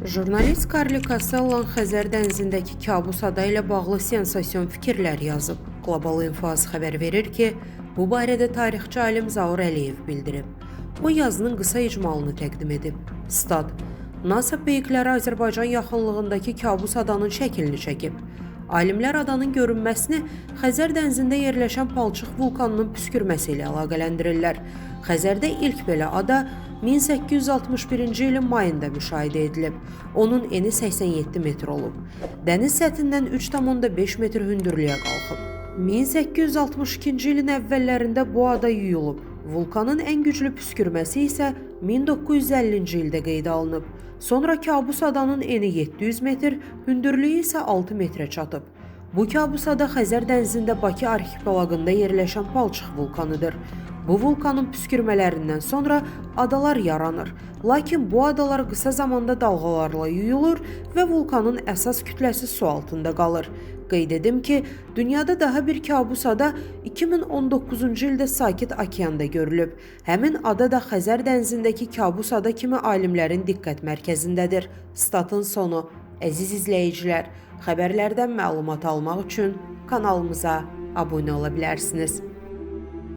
Jurnalist Karli Kassellan Xəzər dənizindəki kabus ada ilə bağlı sensasyon fikirlər yazıb. Qlobal Info xəbər verir ki, bu barədə tarixçi alim Zaur Əliyev bildirib. O yazının qısa icmalını təqdim edib. Stat: NASA peykləri Azərbaycan yaxınlığındakı kabus adanın şəklini çəkib. Alimlər adanın görünməsini Xəzər dənizində yerləşən palçıq vulkanının püskürməsi ilə əlaqələndirirlər. Xəzərdə ilk belə ada 1861-ci ilin mayında müşahidə edilib. Onun eni 87 metr olub. Dəniz səthindən 3,5 metr hündürlüyə qalxıb. 1862-ci ilin əvvəllərində bu ada yuyulub. Vulkanın ən güclü püskürməsi isə 1950-ci ildə qeydə alınıb. Sonra kabus adanın eni 700 metr, hündürlüyü isə 6 metrə çatıb. Bu kabus ada Xəzər dənizində Bakı arxipelagında yerləşən palçıq vulkanıdır. Bu vulkanın püskürmələrindən sonra adalar yaranır. Lakin bu adalar qısa zamanda dalğalarla yuyulur və vulkanın əsas kütləsi su altında qalır. Qeyd edim ki, dünyada daha bir kabus ada 2019-cu ildə Sakit Okeanda görülüb. Həmin ada da Xəzər dənizindəki kabus ada kimi alimlərin diqqət mərkəzindədir. Statın sonu. Əziz izləyicilər, xəbərlərdən məlumat almaq üçün kanalımıza abunə ola bilərsiniz.